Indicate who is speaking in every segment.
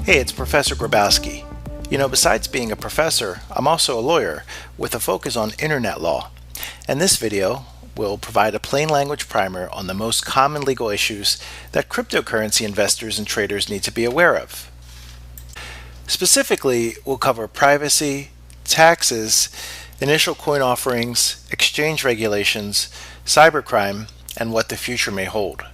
Speaker 1: Hey, it's Professor Grabowski. Besides being a professor, I'm also a lawyer with a focus on internet law. And this video will provide a plain language primer on the most common legal issues that cryptocurrency investors and traders need to be aware of. Specifically, we'll cover privacy, taxes, initial coin offerings, exchange regulations, cybercrime, and what the future may hold.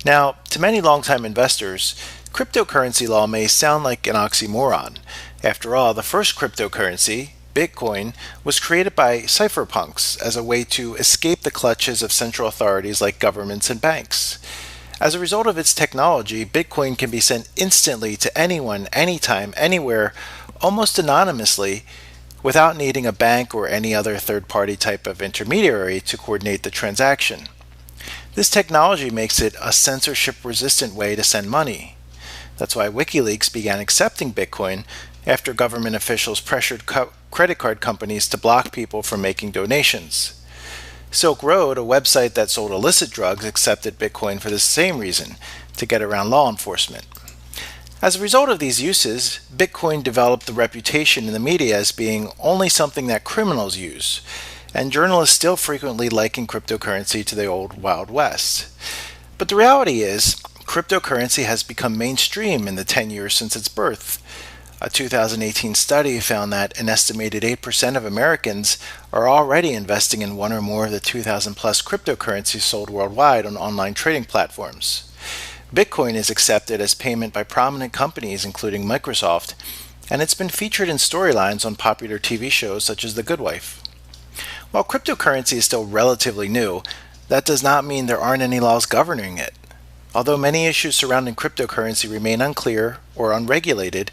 Speaker 1: Now, to many longtime investors, cryptocurrency law may sound like an oxymoron. After all, the first cryptocurrency, Bitcoin, was created by cypherpunks as a way to escape the clutches of central authorities like governments and banks. As a result of its technology, Bitcoin can be sent instantly to anyone, anytime, anywhere, almost anonymously, without needing a bank or any other third-party type of intermediary to coordinate the transaction. This technology makes it a censorship-resistant way to send money. That's why WikiLeaks began accepting Bitcoin after government officials pressured credit card companies to block people from making donations. Silk Road, a website that sold illicit drugs, accepted Bitcoin for the same reason, to get around law enforcement. As a result of these uses, Bitcoin developed the reputation in the media as being only something that criminals use, and journalists still frequently liken cryptocurrency to the old Wild West. But the reality is, cryptocurrency has become mainstream in the 10 years since its birth. A 2018 study found that an estimated 8% of Americans are already investing in one or more of the 2,000 plus cryptocurrencies sold worldwide on online trading platforms. Bitcoin is accepted as payment by prominent companies including Microsoft, and it's been featured in storylines on popular TV shows such as The Good Wife. While cryptocurrency is still relatively new, that does not mean there aren't any laws governing it. Although many issues surrounding cryptocurrency remain unclear or unregulated,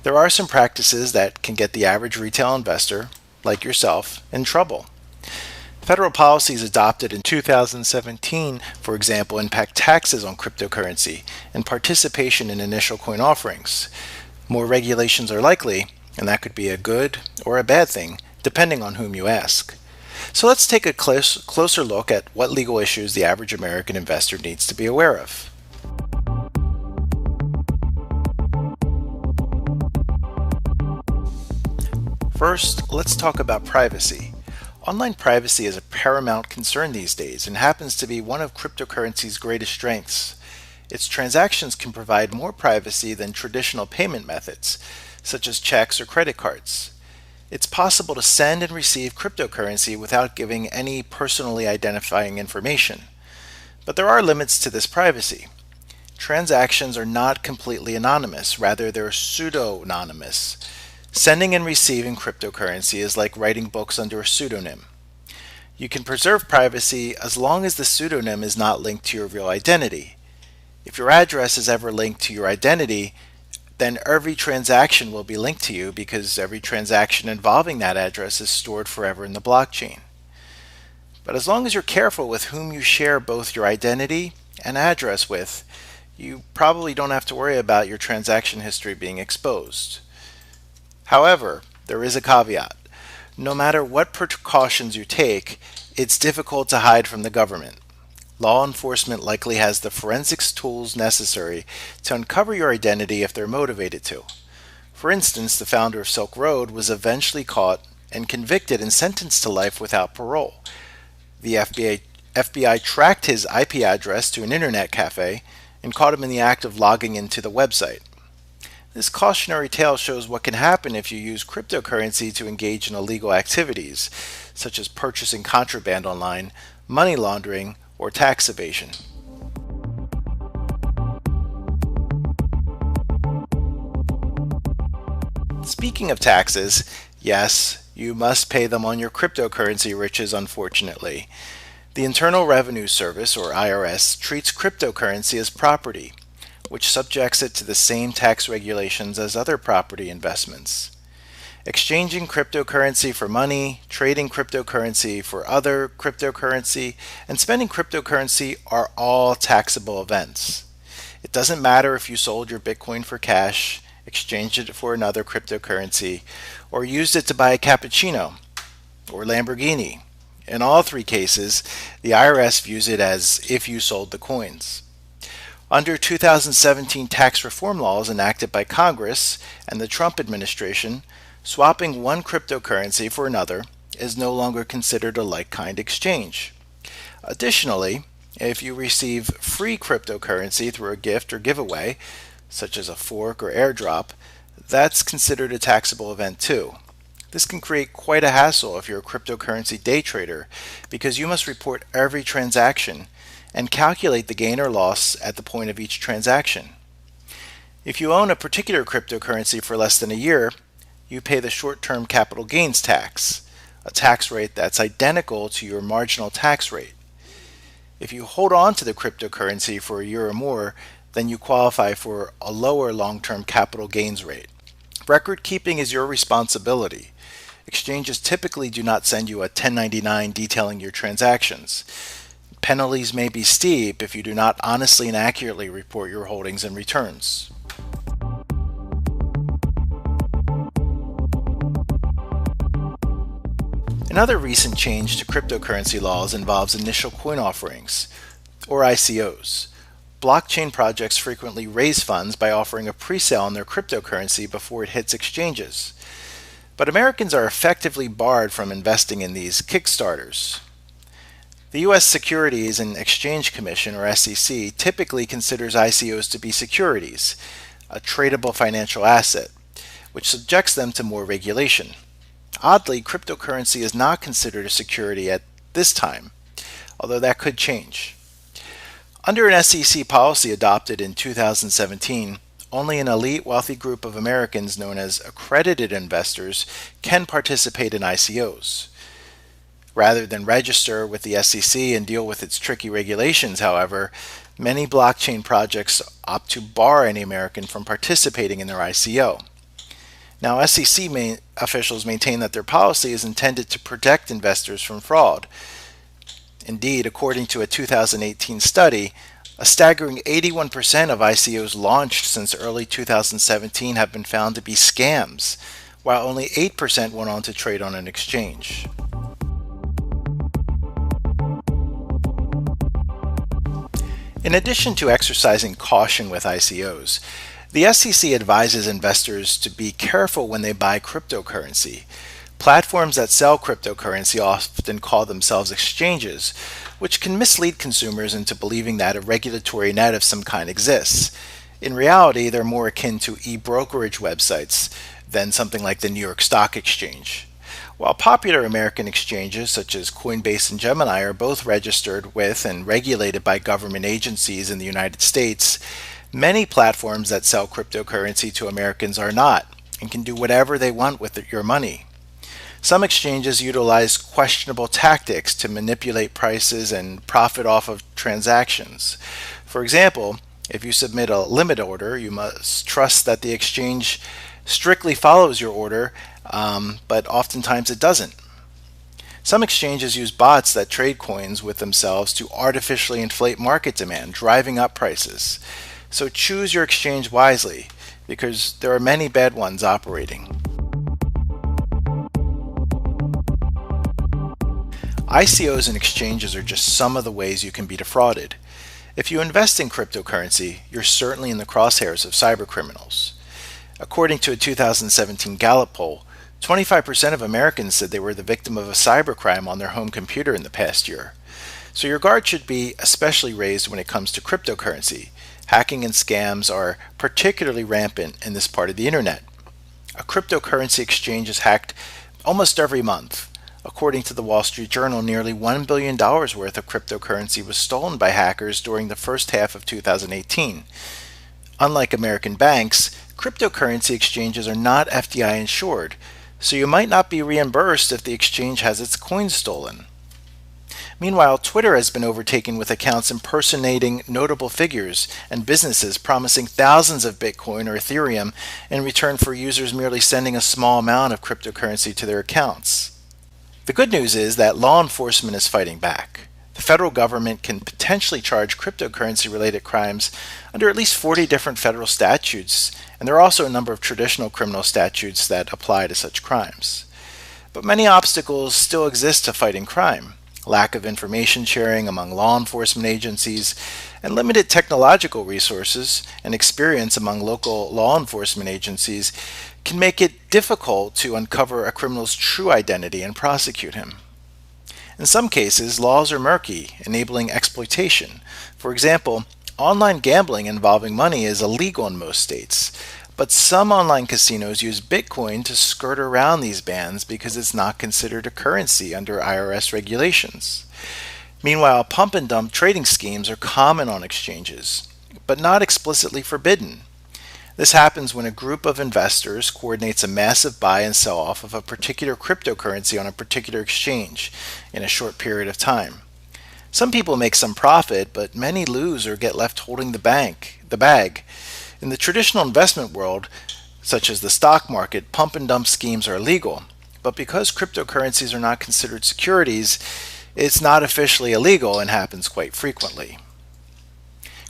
Speaker 1: there are some practices that can get the average retail investor, like yourself, in trouble. Federal policies adopted in 2017, for example, impact taxes on cryptocurrency and participation in initial coin offerings. More regulations are likely, and that could be a good or a bad thing, depending on whom you ask. So let's take a closer look at what legal issues the average American investor needs to be aware of. First, let's talk about privacy. Online privacy is a paramount concern these days and happens to be one of cryptocurrency's greatest strengths. Its transactions can provide more privacy than traditional payment methods, such as checks or credit cards. It's possible to send and receive cryptocurrency without giving any personally identifying information. But there are limits to this privacy. Transactions are not completely anonymous, rather they're pseudo-anonymous. Sending and receiving cryptocurrency is like writing books under a pseudonym. You can preserve privacy as long as the pseudonym is not linked to your real identity. If your address is ever linked to your identity, then every transaction will be linked to you because every transaction involving that address is stored forever in the blockchain. But as long as you're careful with whom you share both your identity and address with, you probably don't have to worry about your transaction history being exposed. However, there is a caveat. No matter what precautions you take, it's difficult to hide from the government. Law enforcement likely has the forensics tools necessary to uncover your identity if they're motivated to. For instance, the founder of Silk Road was eventually caught and convicted and sentenced to life without parole. The FBI tracked his IP address to an internet cafe and caught him in the act of logging into the website. This cautionary tale shows what can happen if you use cryptocurrency to engage in illegal activities, such as purchasing contraband online, money laundering, or tax evasion. Speaking of taxes, yes, you must pay them on your cryptocurrency riches, unfortunately. The Internal Revenue Service, or IRS, treats cryptocurrency as property, which subjects it to the same tax regulations as other property investments. Exchanging cryptocurrency for money, trading cryptocurrency for other cryptocurrency, and spending cryptocurrency are all taxable events. It doesn't matter if you sold your Bitcoin for cash, exchanged it for another cryptocurrency, or used it to buy a cappuccino or Lamborghini. In all three cases, the IRS views it as if you sold the coins. Under 2017 tax reform laws enacted by Congress and the Trump administration, swapping one cryptocurrency for another is no longer considered a like-kind exchange. Additionally, if you receive free cryptocurrency through a gift or giveaway, such as a fork or airdrop, that's considered a taxable event too. This can create quite a hassle if you're a cryptocurrency day trader because you must report every transaction and calculate the gain or loss at the point of each transaction. If you own a particular cryptocurrency for less than a year, you pay the short-term capital gains tax, a tax rate that's identical to your marginal tax rate. If you hold on to the cryptocurrency for a year or more, then you qualify for a lower long-term capital gains rate. Record keeping is your responsibility. Exchanges typically do not send you a 1099 detailing your transactions. Penalties may be steep if you do not honestly and accurately report your holdings and returns. Another recent change to cryptocurrency laws involves initial coin offerings, or ICOs. Blockchain projects frequently raise funds by offering a pre-sale on their cryptocurrency before it hits exchanges. But Americans are effectively barred from investing in these Kickstarters. The U.S. Securities and Exchange Commission, or SEC, typically considers ICOs to be securities, a tradable financial asset, which subjects them to more regulation. Oddly, cryptocurrency is not considered a security at this time, although that could change. Under an SEC policy adopted in 2017, only an elite wealthy group of Americans known as accredited investors can participate in ICOs. Rather than register with the SEC and deal with its tricky regulations, however, many blockchain projects opt to bar any American from participating in their ICO. Now, SEC officials maintain that their policy is intended to protect investors from fraud. Indeed, according to a 2018 study, a staggering 81% of ICOs launched since early 2017 have been found to be scams, while only 8% went on to trade on an exchange. In addition to exercising caution with ICOs, the SEC advises investors to be careful when they buy cryptocurrency. Platforms that sell cryptocurrency often call themselves exchanges, which can mislead consumers into believing that a regulatory net of some kind exists. In reality, they're more akin to e-brokerage websites than something like the New York Stock Exchange. While popular American exchanges such as Coinbase and Gemini are both registered with and regulated by government agencies in the United States, many platforms that sell cryptocurrency to Americans are not and can do whatever they want with your money. Some exchanges utilize questionable tactics to manipulate prices and profit off of transactions. For example, if you submit a limit order, you must trust that the exchange strictly follows your order, but oftentimes it doesn't. Some exchanges use bots that trade coins with themselves to artificially inflate market demand, driving up prices. So choose your exchange wisely, because there are many bad ones operating. ICOs and exchanges are just some of the ways you can be defrauded. If you invest in cryptocurrency, you're certainly in the crosshairs of cybercriminals. According to a 2017 Gallup poll, 25% of Americans said they were the victim of a cybercrime on their home computer in the past year. So your guard should be especially raised when it comes to cryptocurrency. Hacking and scams are particularly rampant in this part of the internet. A cryptocurrency exchange is hacked almost every month. According to the Wall Street Journal, nearly $1 billion worth of cryptocurrency was stolen by hackers during the first half of 2018. Unlike American banks, cryptocurrency exchanges are not FDI insured, so you might not be reimbursed if the exchange has its coins stolen. Meanwhile, Twitter has been overtaken with accounts impersonating notable figures and businesses promising thousands of Bitcoin or Ethereum in return for users merely sending a small amount of cryptocurrency to their accounts. The good news is that law enforcement is fighting back. The federal government can potentially charge cryptocurrency-related crimes under at least 40 different federal statutes, and there are also a number of traditional criminal statutes that apply to such crimes. But many obstacles still exist to fighting crime. lack of information sharing among law enforcement agencies, and limited technological resources and experience among local law enforcement agencies can make it difficult to uncover a criminal's true identity and prosecute him. In some cases, laws are murky, enabling exploitation. For example, online gambling involving money is illegal in most states, but some online casinos use Bitcoin to skirt around these bans because it's not considered a currency under IRS regulations. Meanwhile, pump and dump trading schemes are common on exchanges, but not explicitly forbidden. This happens when a group of investors coordinates a massive buy and sell off of a particular cryptocurrency on a particular exchange in a short period of time. Some people make some profit, but many lose or get left holding the bag. In the traditional investment world, such as the stock market, pump and dump schemes are illegal. But because cryptocurrencies are not considered securities, it's not officially illegal and happens quite frequently.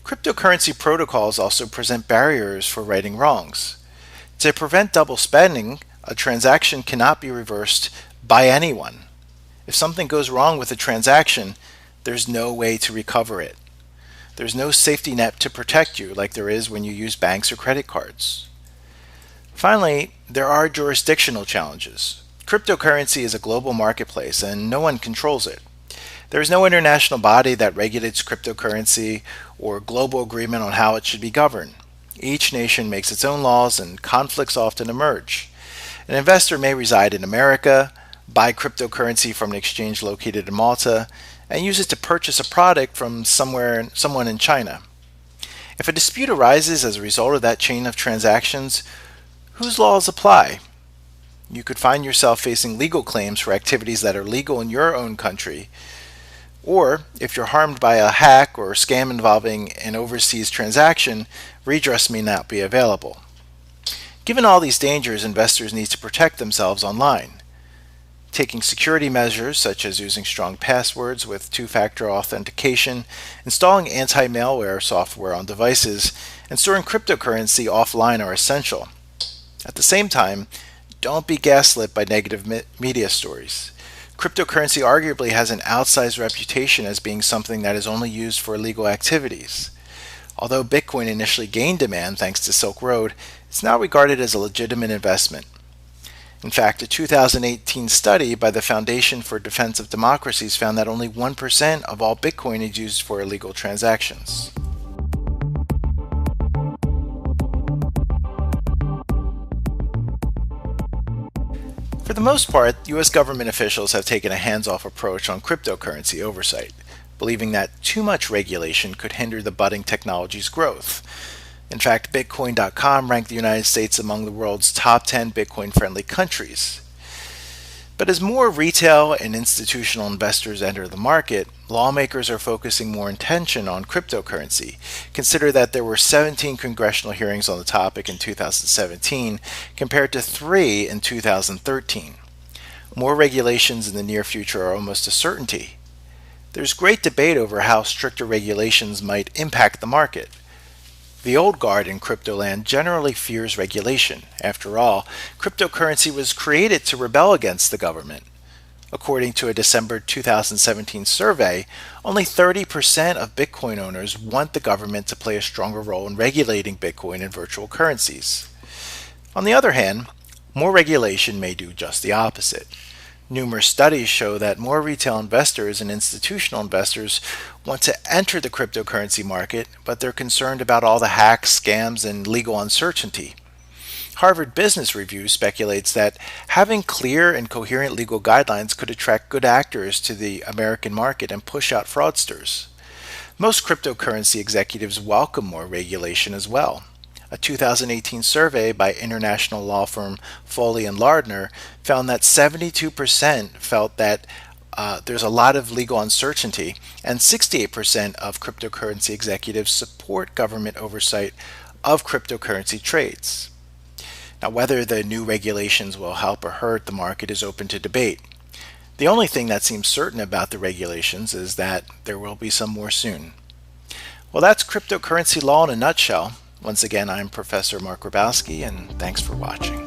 Speaker 1: Cryptocurrency protocols also present barriers for righting wrongs. To prevent double spending, a transaction cannot be reversed by anyone. If something goes wrong with a transaction, there's no way to recover it. There's no safety net to protect you like there is when you use banks or credit cards. Finally, there are jurisdictional challenges. Cryptocurrency is a global marketplace and no one controls it. There is no international body that regulates cryptocurrency or global agreement on how it should be governed. Each nation makes its own laws and conflicts often emerge. An investor may reside in America, buy cryptocurrency from an exchange located in Malta, and use it to purchase a product from someone in China. If a dispute arises as a result of that chain of transactions, whose laws apply? You could find yourself facing legal claims for activities that are legal in your own country. Or, if you're harmed by a hack or scam involving an overseas transaction, redress may not be available. Given all these dangers, investors need to protect themselves online. Taking security measures such as using strong passwords with two-factor authentication, installing anti-malware software on devices, and storing cryptocurrency offline are essential. At the same time, don't be gaslit by negative media stories. Cryptocurrency arguably has an outsized reputation as being something that is only used for illegal activities. Although Bitcoin initially gained demand thanks to Silk Road, it's now regarded as a legitimate investment. In fact, a 2018 study by the Foundation for Defense of Democracies found that only 1% of all Bitcoin is used for illegal transactions. For the most part, U.S. government officials have taken a hands-off approach on cryptocurrency oversight, believing that too much regulation could hinder the budding technology's growth. In fact, Bitcoin.com ranked the United States among the world's top 10 Bitcoin-friendly countries. But as more retail and institutional investors enter the market, lawmakers are focusing more attention on cryptocurrency. Consider that there were 17 congressional hearings on the topic in 2017 compared to 3 in 2013. More regulations in the near future are almost a certainty. There's great debate over how stricter regulations might impact the market. The old guard in cryptoland generally fears regulation. After all, cryptocurrency was created to rebel against the government. According to a December 2017 survey, only 30% of Bitcoin owners want the government to play a stronger role in regulating Bitcoin and virtual currencies. On the other hand, more regulation may do just the opposite. Numerous studies show that more retail investors and institutional investors want to enter the cryptocurrency market, but they're concerned about all the hacks, scams, and legal uncertainty. Harvard Business Review speculates that having clear and coherent legal guidelines could attract good actors to the American market and push out fraudsters. Most cryptocurrency executives welcome more regulation as well. A 2018 survey by international law firm Foley and Lardner found that 72% felt that there's a lot of legal uncertainty, and 68% of cryptocurrency executives support government oversight of cryptocurrency trades. Now, whether the new regulations will help or hurt the market is open to debate. The only thing that seems certain about the regulations is that there will be some more soon. Well, that's cryptocurrency law in a nutshell. Once again, I'm Professor Mark Grabowski, and thanks for watching.